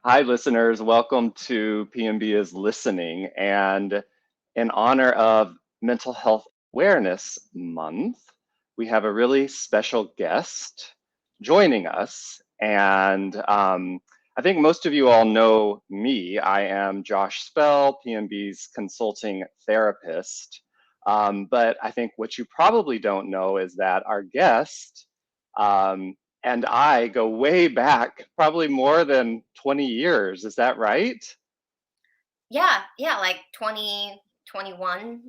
Hi, listeners. Welcome to PNB is Listening. And in honor of Mental Health Awareness Month, we have a really special guest joining us. And I think most of you all know me. I am Josh Spell, PNB's consulting therapist. But I think what you probably don't know is that our guest um, and I go way back, probably more than 20 years. Is that right? Yeah, like 20, 21,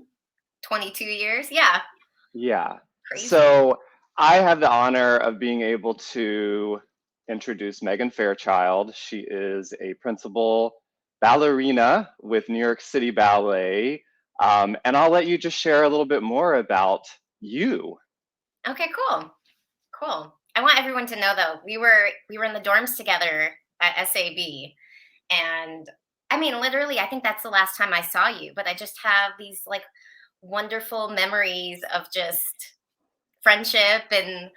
22 years. Yeah, Yeah. crazy. So I have the honor of being able to introduce Megan Fairchild. She is a principal ballerina with New York City Ballet. And I'll let you just share a little bit more about you. Okay, cool. I want everyone to know though, we were in the dorms together at SAB, and I mean, literally, I think that's the last time I saw you. But I just have these like wonderful memories of just friendship and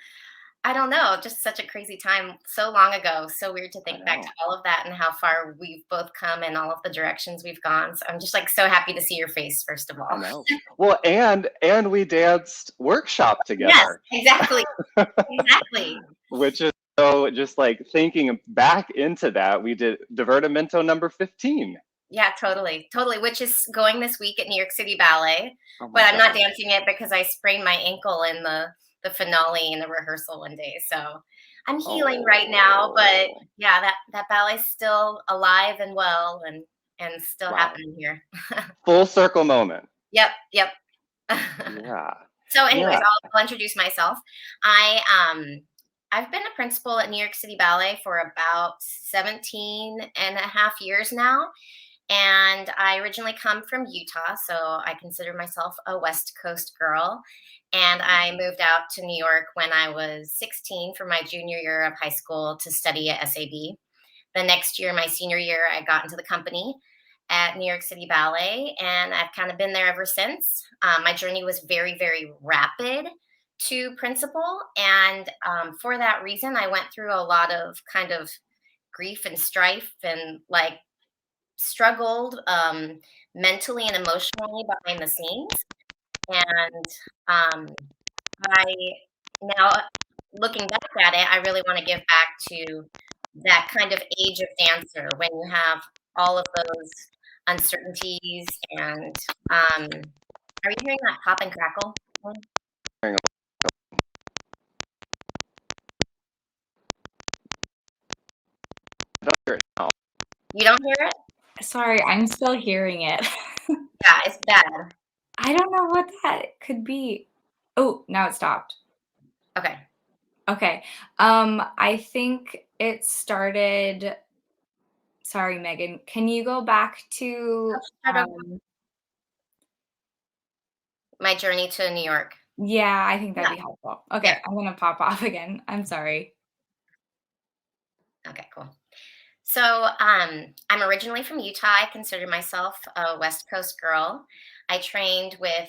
I don't know, just such a crazy time so long ago. So weird to I think back to know. all of that and how far we've both come and all of the directions we've gone. So I'm just like so happy to see your face, first of I all. know. Well, and we danced workshop Yes, together. exactly. Exactly. Which is so just like thinking back into that, we did Divertimento number 15. Yeah, totally. Which is going this week at New York City Ballet, Oh but my I'm not gosh. dancing it because I sprained my ankle in the finale in the rehearsal one day. So I'm healing right now, but Oh, yeah, that ballet's still alive and well and still wow. happening here. Full circle moment. Yep. Yeah. So anyways, Yeah. I'll introduce myself. I I've been a principal at New York City Ballet for about 17 and a half years now. And I originally come from Utah, so I consider myself a West Coast girl. And I moved out to New York when I was 16 for my junior year of high school to study at SAB. The next year, my senior year, I got into the company at New York City Ballet, and I've kind of been there ever since. My journey was very rapid to principal, and for that reason, I went through a lot of kind of grief and strife and like struggled mentally and emotionally behind the scenes. And I now looking back at it, I really want to give back to that kind of age of dancer when you have all of those uncertainties and are you hearing that pop and crackle? You don't hear it? Sorry, I'm still hearing it. Yeah, it's bad. I don't know what that could be. Oh, now it stopped. Okay. Okay. I think it started. Sorry, Megan. Can you go back to Start over. My journey to New York. yeah, I think that'd Yeah. be helpful. Yeah. Okay, I'm gonna pop off again. I'm sorry. Okay, cool. So I'm originally from Utah. I consider myself a West Coast girl. I trained with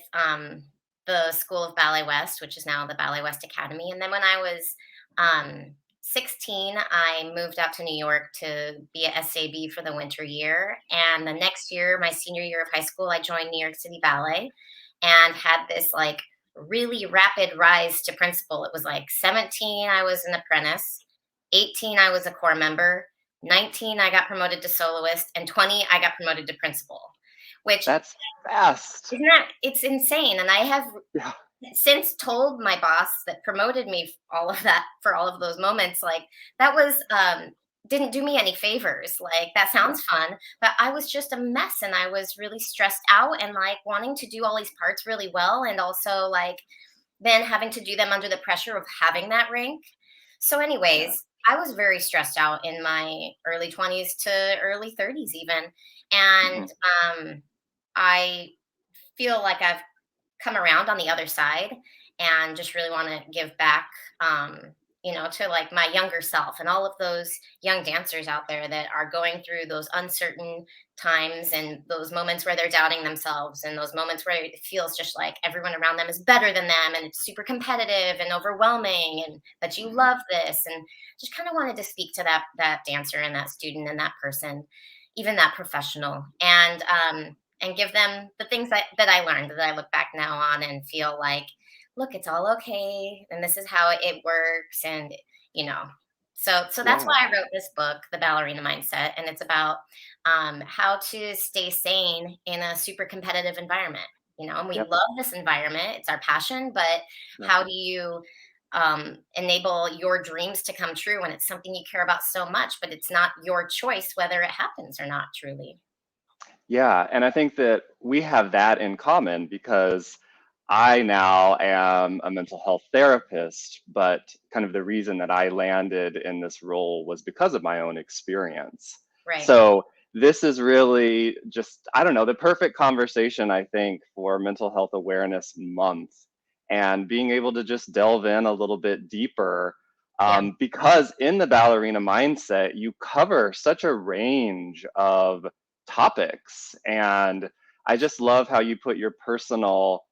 the School of Ballet West, which is now the Ballet West Academy. And then when I was 16, I moved out to New York to be at SAB for the winter year. And the next year, my senior year of high school, I joined New York City Ballet and had this like really rapid rise to principal. It was like 17, I was an apprentice. 18, I was a core member. 19, I got promoted to soloist, and 20, I got promoted to principal, which That's fast. isn't that it's insane. And I have Yeah. since told my boss that promoted me all of that for all of those moments, like that was didn't do me any favors. Like that Yeah. sounds fun, but I was just a mess and I was really stressed out and like wanting to do all these parts really well and also like then having to do them under the pressure of having that rank. So, Yeah. anyways, I was very stressed out in my early 20s to early 30s, even. And Mhm. I feel like I've come around on the other side and just really want to give back, to like my younger self and all of those young dancers out there that are going through those uncertain times and those moments where they're doubting themselves and those moments where it feels just like everyone around them is better than them and it's super competitive and overwhelming and that you Mhm. love this, and just kind of wanted to speak to that dancer and that student and that person, even that professional, and give them the things that I learned, that I look back now on and feel like, look, it's all okay, and this is how it works, and you know. So that's Yeah. why I wrote this book, The Ballerina Mindset, and it's about how to stay sane in a super competitive environment. And we Yep. love this environment; it's our passion. But Yep. how do you enable your dreams to come true when it's something you care about so much, but it's not your choice whether it happens or not? Truly, Yeah, and I think that we have that in common because I now am a mental health therapist, but kind of the reason that I landed in this role was because of my own experience. right? So this is really just, I don't know, the perfect conversation, I think, for Mental Health Awareness Month and being able to just delve in a little bit deeper. Yeah. Because in the ballerina mindset, you cover such a range of topics. And I just love how you put your personal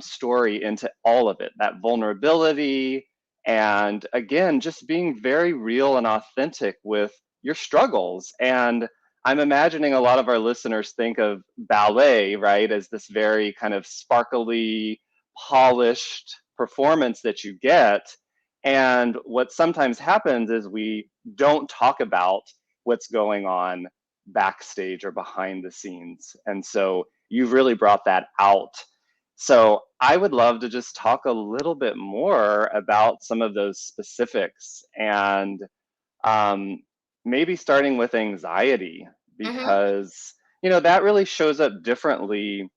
story into all of it, that vulnerability. And again, just being very real and authentic with your struggles. And I'm imagining a lot of our listeners think of ballet, right, as this very kind of sparkly, polished performance that you get. And what sometimes happens is we don't talk about what's going on backstage or behind the scenes. And so you've really brought that out. So I would love to just talk a little bit more about some of those specifics and um, maybe starting with anxiety, Hmm. because that really shows up differently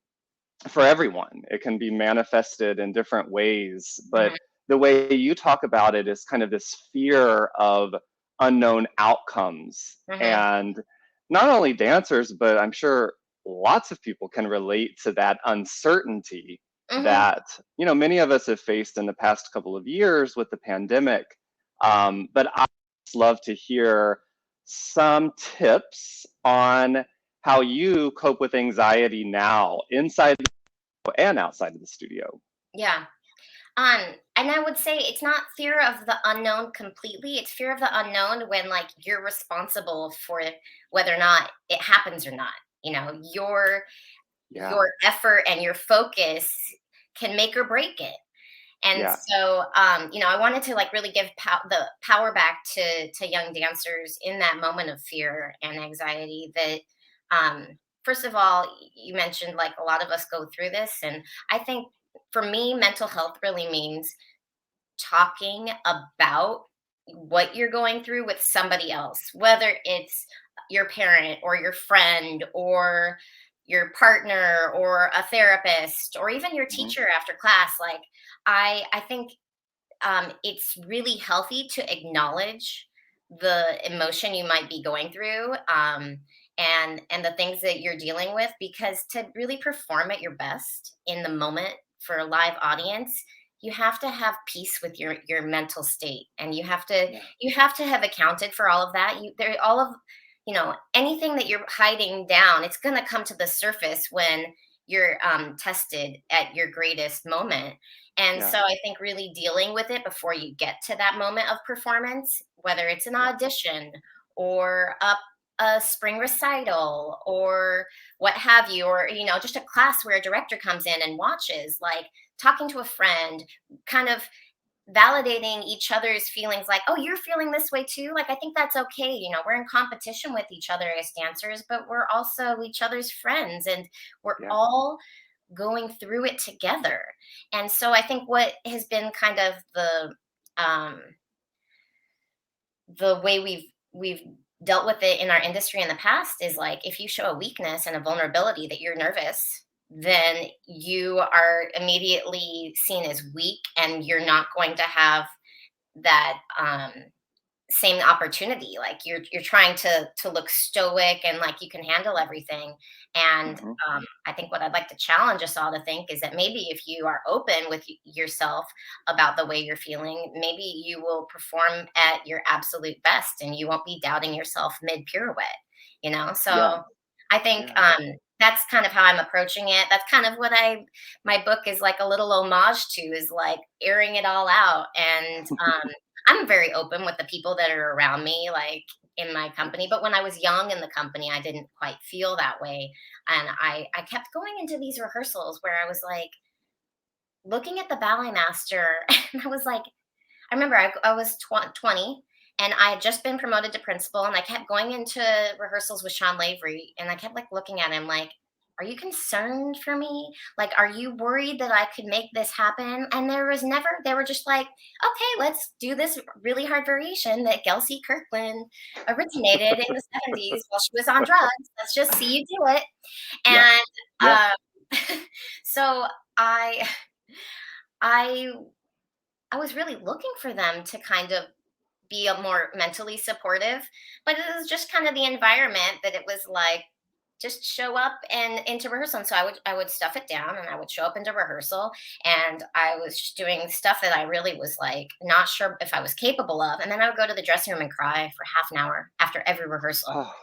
for everyone. It can be manifested in different ways, but Hmm. the way you talk about it is kind of this fear of unknown outcomes. Hmm. And not only dancers, but I'm sure lots of people can relate to that uncertainty Hmm. that, many of us have faced in the past couple of years with the pandemic. But I just love to hear some tips on how you cope with anxiety now inside and outside of the studio. Yeah. And I would say it's not fear of the unknown completely. It's fear of the unknown when like you're responsible for whether or not it happens or not. Your Yeah, your effort and your focus can make or break it. And yeah, so, I wanted to like really give the power back to young dancers in that moment of fear and anxiety. That, first of all, you mentioned like a lot of us go through this, and I think for me, mental health really means talking about what you're going through with somebody else, whether it's your parent or your friend or your partner or a therapist or even your mhm, teacher after class. Like, I think it's really healthy to acknowledge the emotion you might be going through, and the things that you're dealing with, because to really perform at your best in the moment for a live audience, you have to have peace with your mental state, and yeah, you have to have accounted for all of that. All of anything that you're hiding down, it's going to come to the surface when you're tested at your greatest moment. And yeah, so I think really dealing with it before you get to that moment of performance, whether it's an yeah, audition or a spring recital or what have you, or just a class where a director comes in and watches, like talking to a friend, kind of validating each other's feelings, like, oh, you're feeling this way too, like I think that's okay. We're in competition with each other as dancers, but we're also each other's friends, and we're yeah, all going through it together. And so I think what has been kind of um the way we've dealt with it in our industry in the past is like, if you show a weakness and a vulnerability that you're nervous, then you are immediately seen as weak, and you're not going to have that same opportunity. Like you're trying to look stoic and like you can handle everything. And Hmm. I think what I'd like to challenge us all to think is that maybe if you are open with yourself about the way you're feeling, maybe you will perform at your absolute best and you won't be doubting yourself mid pirouette, you know? Yeah. So I think Yeah. that's kind of how I'm approaching it. That's kind of what my book is like a little homage to, is like airing it all out. And I'm very open with the people that are around me, like in my company. But when I was young in the company, I didn't quite feel that way. And I kept going into these rehearsals where I was like looking at the ballet master, and I was like, I remember I was 20 and I had just been promoted to principal, and I kept going into rehearsals with Sean Lavery, and I kept like looking at him like, are you concerned for me? Like, are you worried that I could make this happen? And there was never, they were just like, okay, let's do this really hard variation that Gelsey Kirkland originated in the 70s while she was on drugs. Let's just see you do it. Yeah. And Yeah. so I, I, I was really looking for them to kind of be a more mentally supportive, but it was just kind of the environment that it was like, just show up and into rehearsal. And so I would stuff it down and I would show up into rehearsal, and I was doing stuff that I really was like not sure if I was capable of. And then I would go to the dressing room and cry for half an hour after every rehearsal Oh,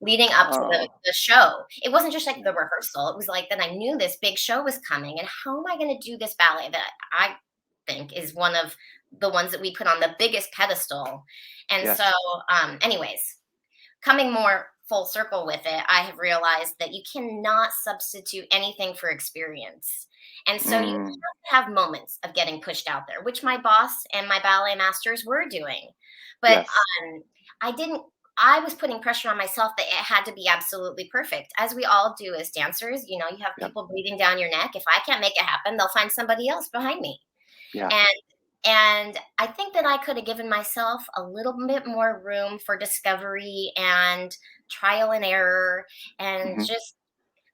leading up to the, oh, the show. It wasn't just like the yeah. rehearsal. It was like that I knew this big show was coming, and how am I going to do this ballet that I think is one of the ones that we put on the biggest pedestal. And so, Yes. anyways, coming more full circle with it, I have realized that you cannot substitute anything for experience. And so you Mm, have to have moments of getting pushed out there, which my boss and my ballet masters were doing. But yes. I didn't, I was putting pressure on myself that it had to be absolutely perfect, as we all do as dancers. You know, you have Yep. people breathing down your neck. If I can't make it happen, they'll find somebody else behind me. Yeah. And I think that I could have given myself a little bit more room for discovery and trial and error, and Hmm. just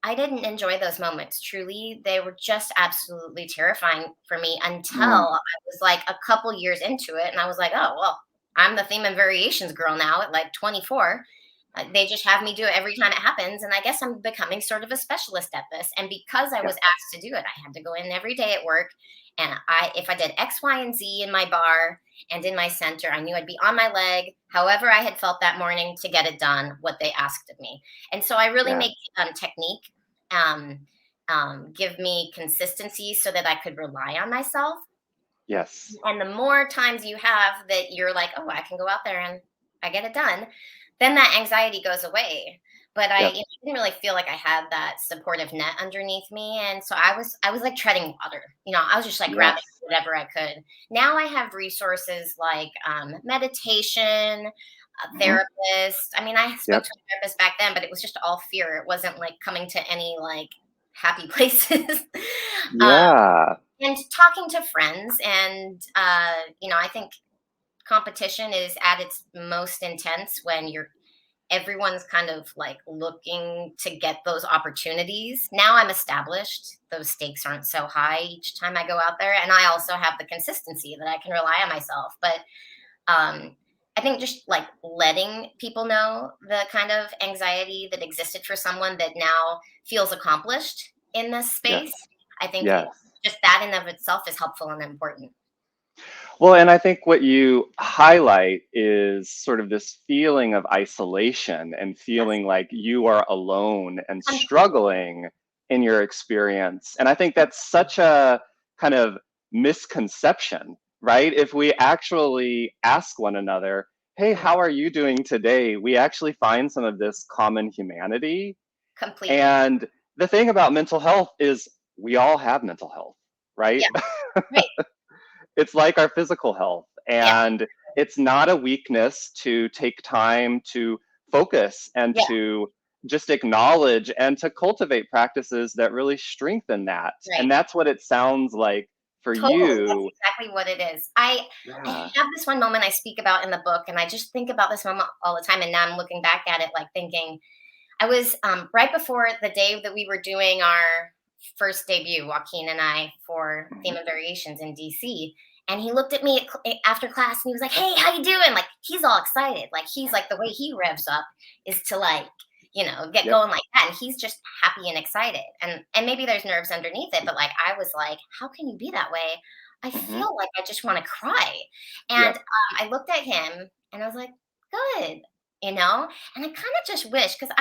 I didn't enjoy those moments. Truly, they were just absolutely terrifying for me until Mm, I was like a couple years into it, and I was like, "Oh, well, I'm the theme and variations girl now at like 24." They just have me do it every time it happens, and I guess I'm becoming sort of a specialist at this. And because I yeah. was asked to do it, I had to go in every day at work, and if I did X, Y, and Z in my bar and in my center, I knew I'd be on my leg, however I had felt that morning, to get it done what they asked of me. And so I really Yeah. make technique um, give me consistency so that I could rely on myself. Yes. And the more times you have that you're like, oh, I can go out there and I get it done, then that anxiety goes away. But Yep. didn't really feel like I had that supportive net underneath me, and so I was like treading water. You know, I was just like grabbing Yes. whatever I could. Now I have resources like meditation, a Hmm. therapist. I mean, I spoke Yep. to a therapist back then, but it was just all fear. It wasn't like coming to any like happy places. um, Yeah. and talking to friends, and I think competition is at its most intense when everyone's kind of like looking to get those opportunities. Now I'm established, those stakes aren't so high each time I go out there, and I also have the consistency that I can rely on myself. But um I think just like letting people know the kind of anxiety that existed for someone that now feels accomplished in this Yes. space, I think Yes. just that in of itself is helpful and important. Well, and I think what you highlight is sort of this feeling of isolation and Yes, feeling like you are alone and completely. struggling in your experience. And I think that's such a kind of misconception, right? If we actually ask one another, hey, Mhm. how are you doing today? We actually find some of this common humanity. Completely. And the thing about mental health is we all have mental health, right? Yeah. Right. It's like our physical health. Yeah. And it's not a weakness to take time to focus and Yeah. to just acknowledge and to cultivate practices that really strengthen that. Right. And that's what it sounds like for Totally. That's you. exactly what it is. I Yeah. have this one moment I speak about in the book, and I just think about this moment all the time. And now I'm looking back at it, like thinking, I was right before the day that we were doing our first debut, Joaquin and I, for Mhm. Theme and Variations in DC. And he looked at me after class and he was like, "Hey, how you doing?" Like, he's all excited. Like, he's like, the way he revs up is to like, get Yep. going like that. And he's just happy and excited. And maybe there's nerves underneath it, but like I was like, how can you be that way? I Hmm. feel like I just want to cry. And Yep. I looked at him and I was like, good, you know? And I kind of just wish, because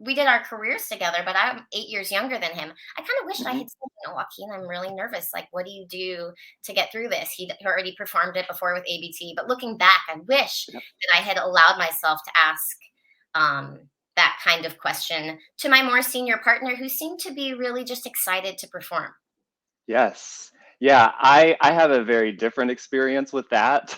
we did our careers together, but I'm 8 years younger than him. I kind of wished I Hmm. had said, Joaquin, I'm really nervous. Like, what do you do to get through this? He already performed it before with ABT, but looking back, I wish Yep. that I had allowed myself to ask um, that kind of question to my more senior partner, who seemed to be really just excited to perform. Yes. Yeah, I have a very different experience with that,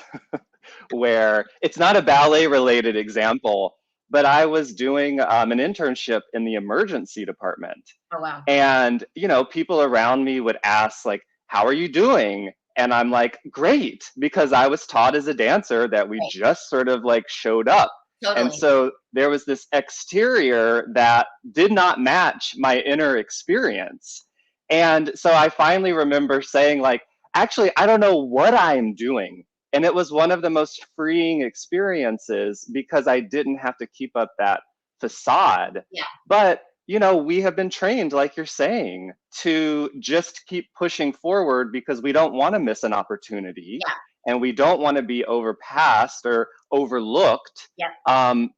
where it's not a ballet related example, but I was doing an internship in the emergency department. Oh, wow. And, people around me would ask, like, how are you doing? And I'm like, great, because I was taught as a dancer that we Right. just sort of like showed up. And Totally. so there was this exterior that did not match my inner experience. And so I finally remember saying, like, actually, I don't know what I'm doing. And it was one of the most freeing experiences because I didn't have to keep up that facade. Yeah. But we have been trained, like you're saying, to just keep pushing forward because we don't want to miss an opportunity Yeah. and we don't want to be overpassed or overlooked. Yeah.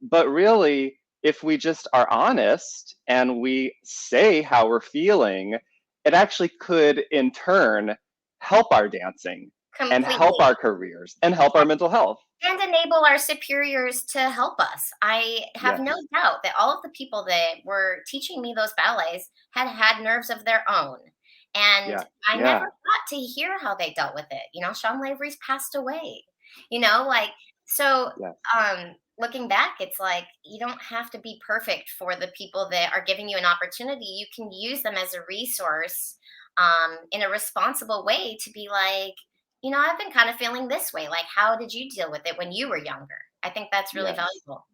But really, if we just are honest and we say how we're feeling, it actually could, in turn, help our dancing and help Completely. our careers and help our mental health. And enable our superiors to help us. I have no Yes. doubt that all of the people that were teaching me those ballets had had nerves of their own. And Yeah. I never Yeah. got to hear how they dealt with it. Sean Lavery's passed away. Like, so Yes. looking back, it's like you don't have to be perfect for the people that are giving you an opportunity. You can use them as a resource in a responsible way to be like, I've been kind of feeling this way. Like, how did you deal with it when you were younger? I think that's really Yes. valuable.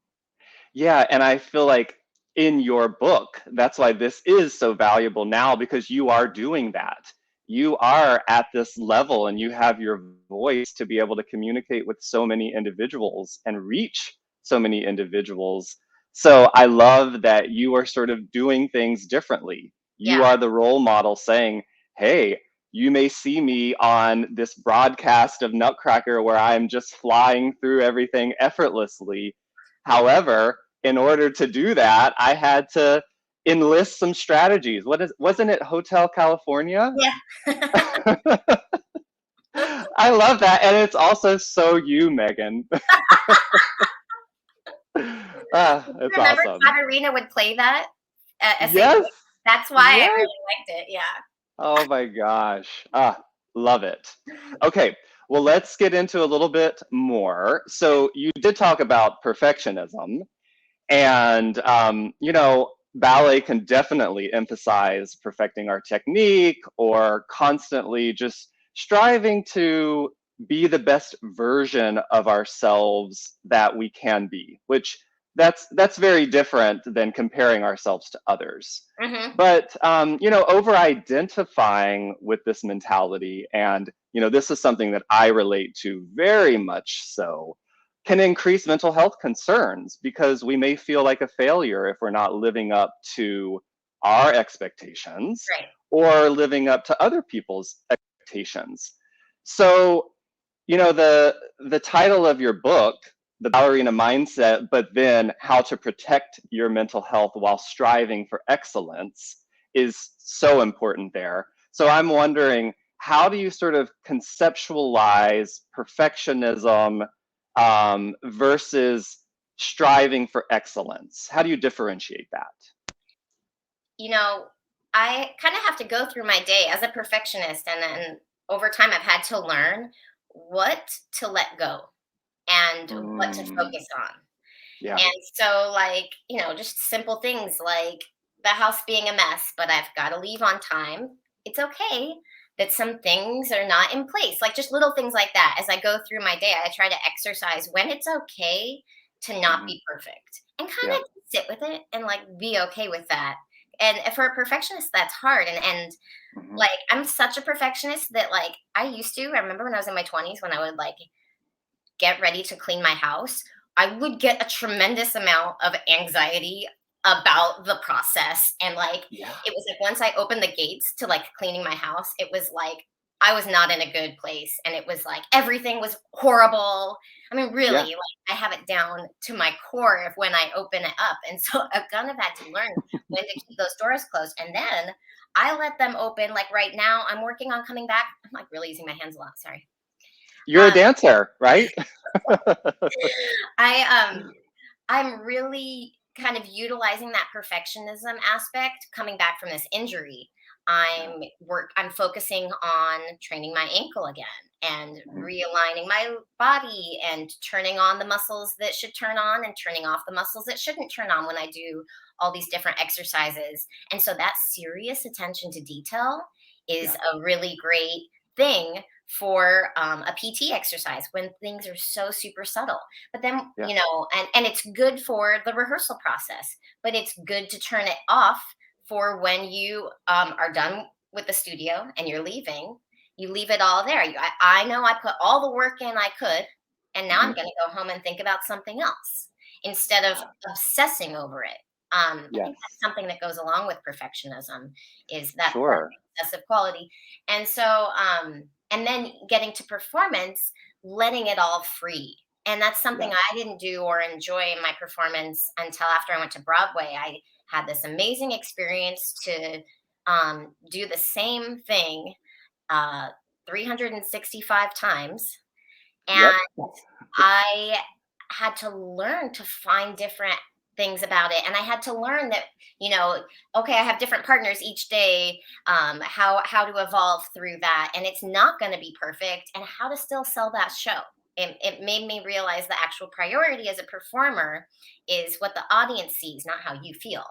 Yeah, and I feel like in your book, that's why this is so valuable now because you are doing that. You are at this level and you have your voice to be able to communicate with so many individuals and reach so many individuals. So I love that you are sort of doing things differently. You Yeah. are the role model saying, hey, you may see me on this broadcast of Nutcracker where I'm just flying through everything effortlessly. However, in order to do that, I had to enlist some strategies. Wasn't it Hotel California? Yeah. I love that. And it's also so you, Megan. Do you It's remember awesome. Ballerina would play that at St. Yes. Louis? That's why I Yes. really liked it. Yeah. Oh my gosh. Love it. Okay. Well, let's get into a little bit more. So you did talk about perfectionism. And, ballet can definitely emphasize perfecting our technique or constantly just striving to be the best version of ourselves that we can be, which that's very different than comparing ourselves to others. Hmm. But, over identifying with this mentality, and, this is something that I relate to very much so, can increase mental health concerns because we may feel like a failure if we're not living up to our expectations Right. or living up to other people's expectations. So, the title of your book, The Ballerina Mindset, but then How to Protect Your Mental Health While Striving for Excellence is so important there. So I'm wondering, how do you sort of conceptualize perfectionism versus striving for excellence? How do you differentiate that? you know, I kind of have to go through my day as a perfectionist, and then over time, I've had to learn what to let go and what to Mm, focus on. yeah. And so, like, just simple things like the house being a mess, but I've got to leave on time. It's okay that some things are not in place, like just little things like that. As I go through my day, I try to exercise when it's okay to not Hmm. be perfect and kind Yeah. of sit with it and like be okay with that. and for a perfectionist, that's hard. And Mhm. like, I'm such a perfectionist that like I remember when I was in my 20s when I would like get ready to clean my house, I would get a tremendous amount of anxiety about the process. And like, Yeah. it was like once I opened the gates to like cleaning my house, it was like I was not in a good place. And it was like everything was horrible. I mean, Yeah. really, like I have it down to my core of when I open it up. And so I've kind of had to learn when to keep those doors closed. And then I let them open. Like right now, I'm working on coming back. I'm like really using my hands a lot. Sorry. You're a Um, dancer, right? I I'm really kind of utilizing that perfectionism aspect coming back from this injury. Yeah. I'm focusing on training my ankle again and Mhm. realigning my body and turning on the muscles that should turn on and turning off the muscles that shouldn't turn on when I do all these different exercises. And so that serious attention to detail is Yeah. a really great thing for a PT exercise when things are so super subtle. But then, Yeah. and it's good for the rehearsal process, but it's good to turn it off for when you are done with the studio and you're leaving. You leave it all there. I know I put all the work in I could, and now I'm Mhm. going to go home and think about something else instead of Yeah. obsessing over it. I think that's Yes. something that goes along with perfectionism is that Sure. excessive quality. And so, and then getting to performance, letting it all free. And that's something Yeah. I didn't do or enjoy in my performance until after I went to Broadway. I had this amazing experience to do the same thing uh, 365 times. And Yep. I had to learn to find different things about it. And I had to learn that, okay, I have different partners each day, how to evolve through that. And it's not going to be perfect, and how to still sell that show. It made me realize the actual priority as a performer is what the audience sees, not how you feel.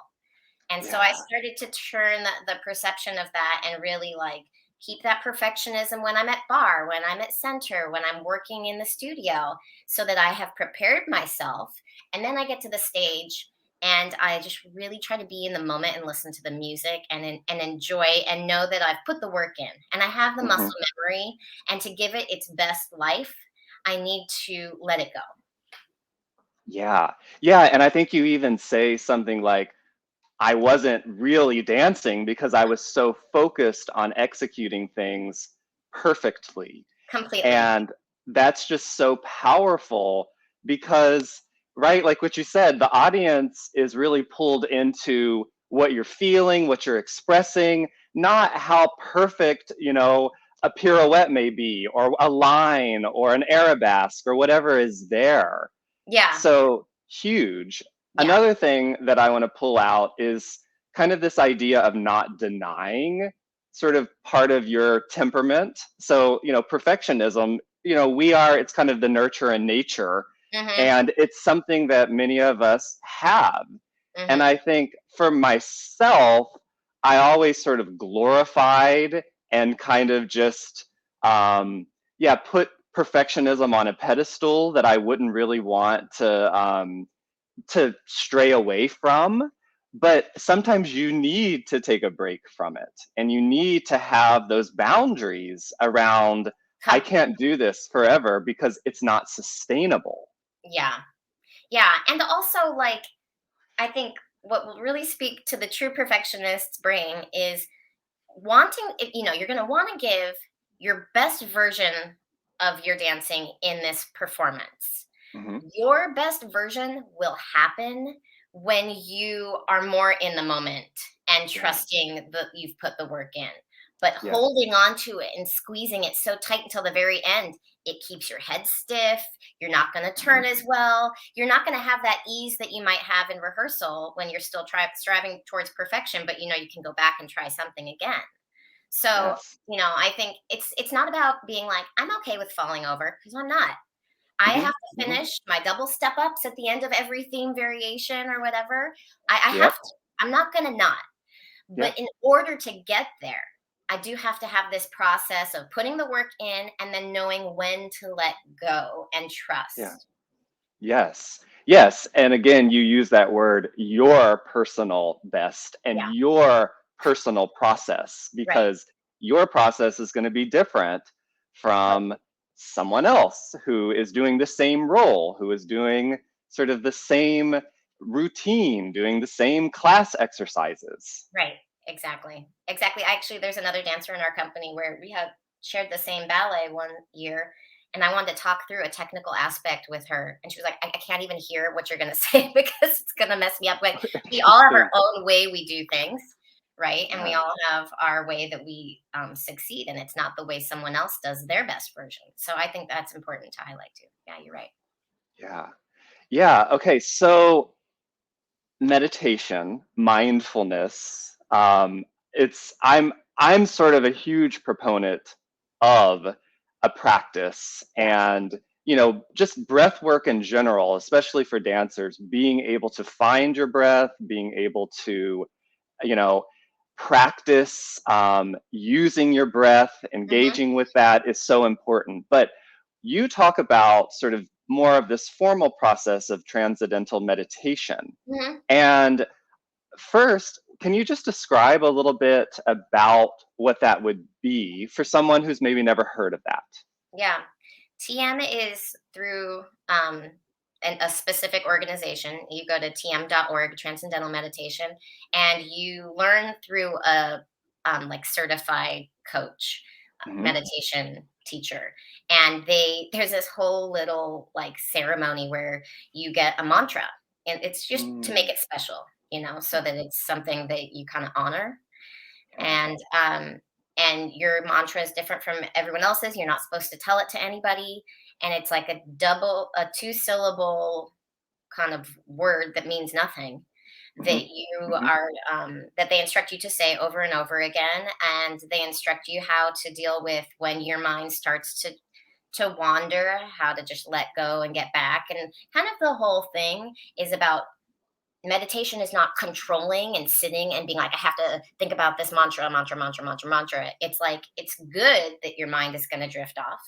And so I Yeah. started to turn the perception of that and really like keep that perfectionism when I'm at bar, when I'm at center, when I'm working in the studio, so that I have prepared myself. And then I get to the stage and I just really try to be in the moment and listen to the music and enjoy and know that I've put the work in and I have the muscle Mhm. memory. And to give it its best life, I need to let it go. Yeah. Yeah, and I think you even say something like, I wasn't really dancing because I was so focused on executing things perfectly. Completely. And that's just so powerful because, right, like what you said, the audience is really pulled into what you're feeling, what you're expressing, not how perfect, a pirouette may be, or a line, or an arabesque, or whatever is there. Yeah. So huge. Yeah. Another thing that I want to pull out is kind of this idea of not denying sort of part of your temperament. So, perfectionism, it's kind of the nurture and nature, Hmm. and it's something that many of us have. And Hmm. I think for myself, I always sort of glorified and kind of just, put perfectionism on a pedestal that I wouldn't really want to stray away from. But sometimes you need to take a break from it, and you need to have those boundaries around. I can't do this forever because it's not sustainable. Yeah. Yeah. And also, like, I think what will really speak to the true perfectionist's brain is you're going to want to give your best version of your dancing in this performance. Hmm. Your best version will happen when you are more in the moment and Yeah. trusting that you've put the work in. But Yeah. holding on to it and squeezing it so tight until the very end, it keeps your head stiff. You're not going to Hmm. turn as well. You're not going to have that ease that you might have in rehearsal when you're still striving towards perfection, but you can go back and try something again. So, Yes. I think it's not about being like, I'm okay with falling over, because I'm not. I Hmm. have to Hmm. finish my double step ups at the end of every theme variation or whatever. I have Yep. to. I'm not going to not. Yeah. But in order to get there, I do have to have this process of putting the work in and then knowing when to let go and Yeah. trust. Yes. Yes, and again, you use that word, your personal best and Yeah, your personal process, right. because your process is going to be different from Totally. someone else who is doing the same role, who is doing sort of the same routine, doing the same class exercises. Right. Exactly. Exactly. Actually, there's another dancer in our company where we had shared the same ballet one year, and I wanted to talk through a technical aspect with her, and she was like, I can't even hear what you're going to say because it's going to mess me up. Like, we all have our Interesting. own way we do things, right? And we Yeah, all have our way that we succeed, and it's not the way someone else does their best version. So I think that's important to highlight too. Yeah, you're right. yeah, yeah. Okay, so meditation, mindfulness. I'm sort of a huge proponent of a practice, Yeah. and just breath work in general, especially for dancers, being able to find your breath, being able to you know practice using your breath, Hmm. engaging with that is so important. But you talk about sort of more of this formal process of transcendental meditation, Hmm. and first, can you just describe a little bit about what that would be for someone who's maybe never heard of that? Yeah. TM is through a specific organization. You go to tm.org, Transcendental Meditation, and you learn through a like certified coach, Hmm. meditation teacher. And there's this whole little like ceremony where you get a mantra, and it's just to make Mm, it special, so that it's something that you kind of honor. yeah. And your mantra is different from everyone else's. You're not supposed to tell it to anybody, and it's like a two syllable kind of word that means nothing, Hmm. that you Hmm. are that they instruct you to say over and over again, and they instruct you how to deal with when your mind starts to wander, how to just let go and get back. And kind of the whole thing is about meditation is not controlling and sitting and being like, I have to think about this mantra, mantra, mantra, mantra, mantra. It's like, it's good that your mind is going to drift off.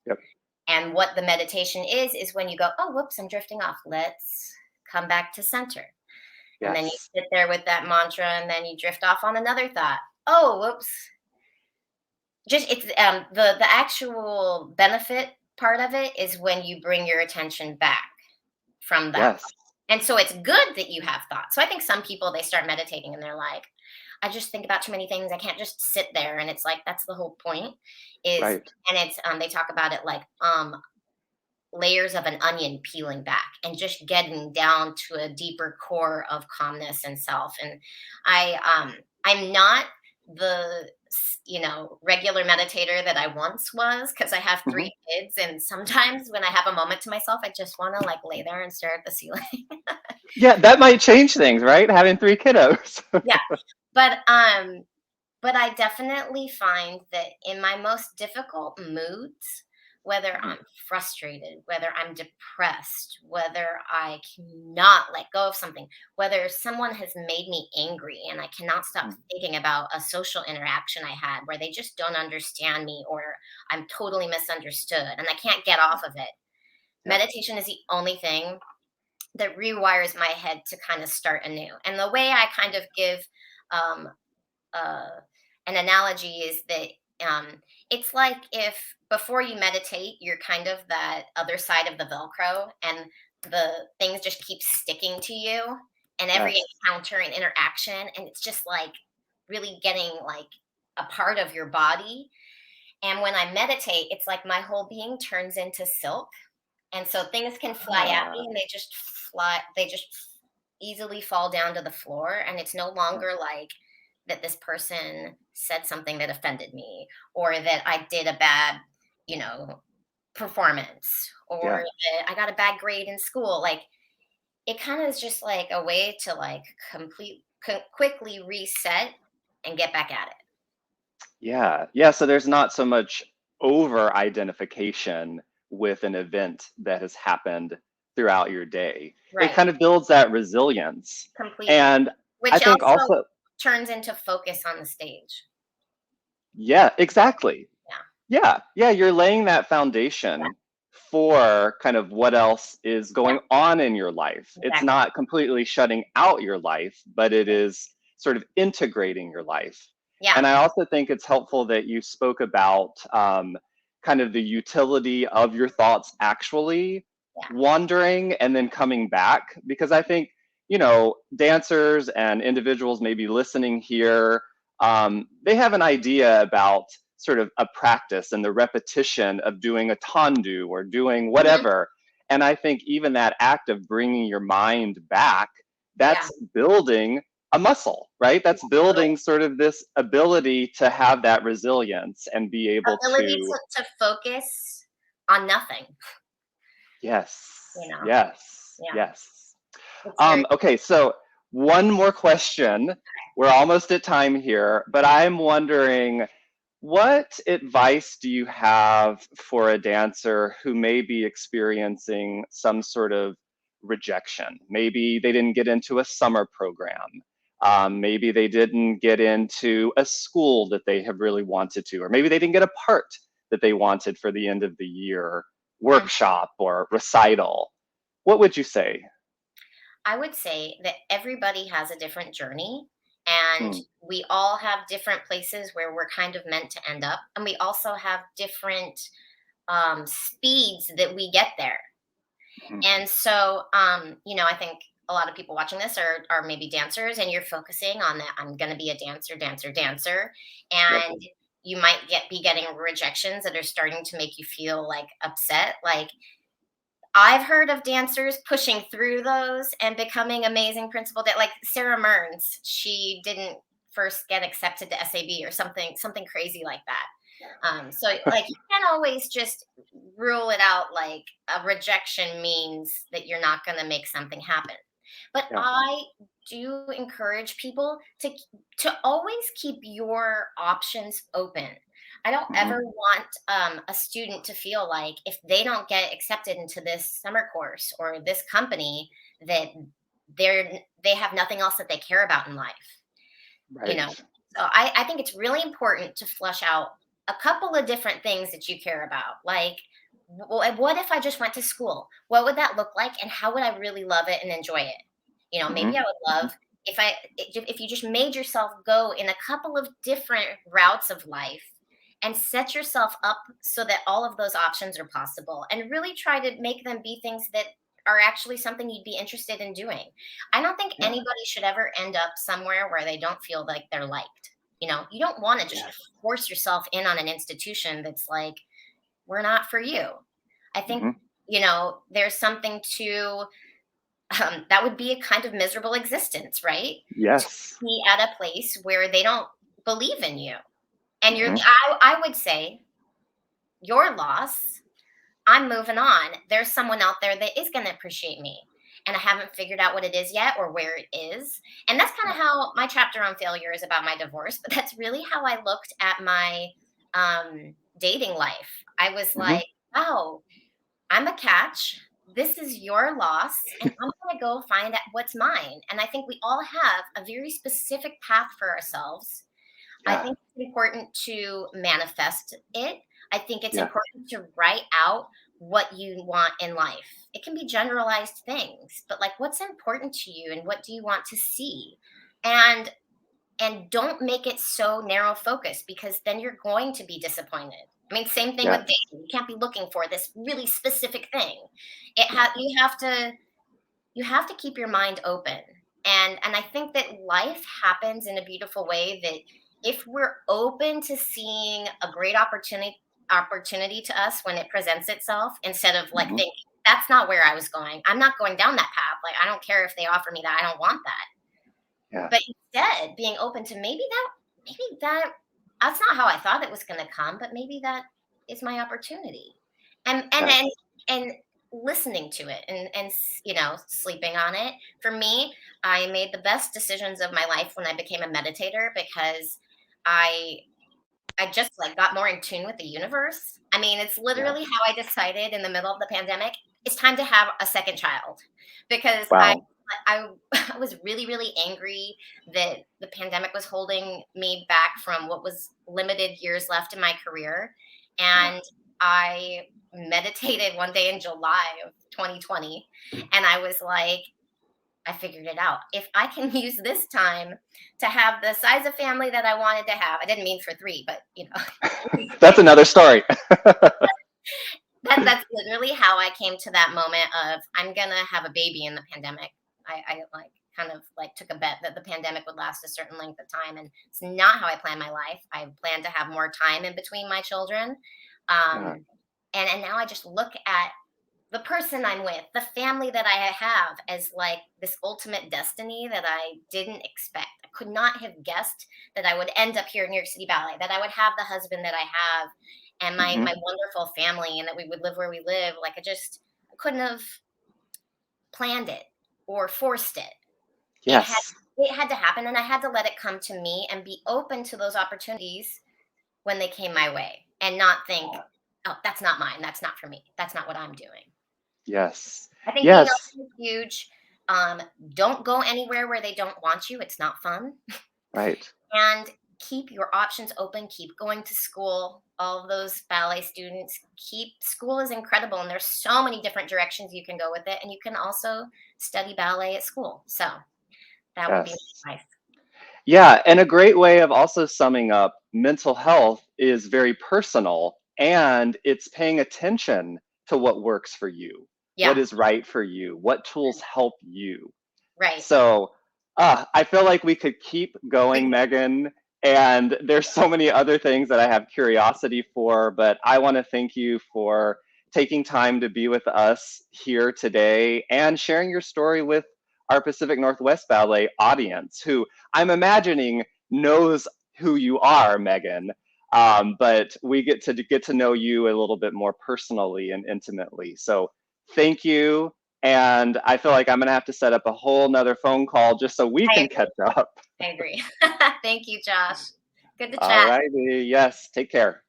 Yep. And what the meditation is when you go, oh, whoops, I'm drifting off. Let's come back to center. And then you Yes. sit there with that mantra, and then you drift off on another thought. Oh, whoops. Just it's the actual benefit part of it is when you bring your attention back from that Yes. thought. And so it's good that you have thoughts. So I think some people, they start meditating and they're like, I just think about too many things. I can't just sit there. And it's like that's the whole point is, Right. and it's they talk about it like layers of an onion peeling back and just getting down to a deeper core of calmness and self. And I'm not the regular meditator that I once was, because I have Hmm. 3 kids, and sometimes when I have a moment to myself, I just want to like lay there and stare at the ceiling. Yeah, that might change things, right? Having three kiddos. Yeah, but but I definitely find that in my most difficult moods, whether Mhm. I'm frustrated, whether I'm depressed, whether I cannot let go of something, whether someone has made me angry and I cannot stop Mm, thinking about a social interaction I had where they just don't understand me, or I'm totally misunderstood and I can't get off of it. yeah. Meditation is the only thing that rewires my head to kind of start anew. And the way I kind of give um, uh, an analogy is that um, it's like if before you meditate, you're kind of that other side of the Velcro, and the things just keep sticking to you, and every Yes. encounter and interaction, and it's just like really getting like a part of your body. And when I meditate, it's like my whole being turns into silk, and so things can fly at Ah, me, and they just easily fall down to the floor, and it's no yeah. longer like that this person said something that offended me, or that I did a bad, you know, performance, or Yeah. that I got a bad grade in school. Like it kind of is just like a way to like quickly reset and get back at it. Yeah. Yeah. So there's not so much over identification with an event that has happened throughout your day. It Right. kind of builds that resilience. Completely. And I Which think also also, turns into focus on the stage. yeah, exactly. Yeah. Yeah. Yeah. You're laying that foundation for kind of what else is going on in your life. It's Exactly. not completely shutting out your life, but it is sort of integrating your life. Yeah. And I also think it's helpful that you spoke about kind of the utility of your thoughts actually wandering and then coming back, because I think, you know, dancers and individuals maybe listening here, they have an idea about sort of a practice and the repetition of doing a tendu or doing whatever. And I think even that act of bringing your mind back, that's building a muscle, right? That's building sort of this ability to have that resilience and be able Ability to, to focus on nothing. yes, You know? yes, Yeah. yes. It's very Okay, so one more question. We're almost at time here, but I'm wondering, what advice do you have for a dancer who may be experiencing some sort of rejection? Maybe they didn't get into a summer program. Maybe they didn't get into a school that they have really wanted to, or maybe they didn't get a part that they wanted for the end of the year workshop or recital. What would you say? I would say that everybody has a different journey, and Hmm. we all have different places where we're kind of meant to end up. And we also have different speeds that we get there. Hmm. And so, you know, I think a lot of people watching this are maybe dancers, and you're focusing on that. I'm going to be a dancer, dancer, dancer. Yep. And you might be getting rejections that are starting to make you feel like upset. Like, I've heard of dancers pushing through those and becoming amazing principal like Sarah Mearns. She didn't first get accepted to SAB or something crazy like that. So like you can't always just rule it out like a rejection means that you're not going to make something happen. But Yeah. I do encourage people to always keep your options open. I don't Hmm. ever want a student to feel like if they don't get accepted into this summer course or this company that they have nothing else that they care about in life. You know, Right. so I think it's really important to flush out a couple of different things that you care about. Like, what if I just went to school? What would that look like, and how would I really love it and enjoy it? You know, Hmm. maybe I would love if you just made yourself go in a couple of different routes of life and set yourself up so that all of those options are possible, and really try to make them be things that are actually something you'd be interested in doing. I don't think Yeah. anybody should ever end up somewhere where they don't feel like they're liked. You know, you don't want to just Yes. force yourself in on an institution that's like, we're not for you. I think, Hmm. you know, there's something to that would be a kind of miserable existence, right? To Yes. be at a place where they don't believe in you. And Hmm. I would say, your loss, I'm moving on. There's someone out there that is going to appreciate me. And I haven't figured out what it is yet or where it is. And that's kind Yeah. of how my chapter on failure is about my divorce. But that's really how I looked at my dating life. I was Hmm. like, wow, I'm a catch. This is your loss. And I'm going to go find out what's mine. And I think we all have a very specific path for ourselves. I Yeah. think it's important to manifest it. I think it's Yeah. important to write out what you want in life. It can be generalized things, but like, what's important to you and what do you want to see? And don't make it so narrow focused, because then you're going to be disappointed. I mean, same thing with Yes. dating. You can't be looking for this really specific thing. Yeah. You have to keep your mind open. And I think that life happens in a beautiful way, that if we're open to seeing a great opportunity to us when it presents itself, instead of like Hmm. thinking that's not where I was going. I'm not going down that path. Like, I don't care if they offer me that. I don't want that. Yeah. But instead being open to maybe that's not how I thought it was going to come, but maybe that is my opportunity. And Yes. and listening to it, and you know, sleeping on it. For me, I made the best decisions of my life when I became a meditator, because I I just like got more in tune with the universe. I mean, it's Yeah. literally how I decided in the middle of the pandemic, it's time to have a second child, because Wow. I I was really, really angry that the pandemic was holding me back from what was limited years left in my career. Yeah. And I meditated one day in July of 2020, and I was like, I figured it out. If I can use this time to have the size of family that I wanted to have, I didn't mean for 3, but That's another story. that's literally how I came to that moment of I'm gonna have a baby in the pandemic. I like kind of like took a bet that the pandemic would last a certain length of time, and it's not how I planned my life. I planned to have more time in between my children, Yeah. and now I just look at the person I'm with, the family that I have as like this ultimate destiny that I didn't expect. I could not have guessed that I would end up here in New York City Ballet, that I would have the husband that I have and my Hmm. my wonderful family, and that we would live where we live. Like I couldn't have planned it or forced it. It had Yes. it had to happen, and I had to let it come to me and be open to those opportunities when they came my way and not think, oh, that's not mine. That's not for me. That's not what I'm doing. Yes. I think being Yes. open is huge. Don't go anywhere where they don't want you. It's not fun. Right. And keep your options open. Keep going to school. All of those ballet students, keep school is incredible, and there's so many different directions you can go with it. And you can also study ballet at school. So that would be Yes. my advice. Yeah, and a great way of also summing up mental health is very personal, and it's paying attention to what works for you, what Yeah, is right for you, what tools help you. right. So, I feel like we could keep going, Megan, and there's so many other things that I have curiosity for, but I want to thank you for taking time to be with us here today and sharing your story with our Pacific Northwest Ballet audience, who I'm imagining knows who you are, Megan. But we get to know you a little bit more personally and intimately. So thank you. And I feel like I'm gonna have to set up a whole nother phone call just so we I can agree. catch up. I agree. Thank you, Josh. Good to All chat. righty. Yes. Take care.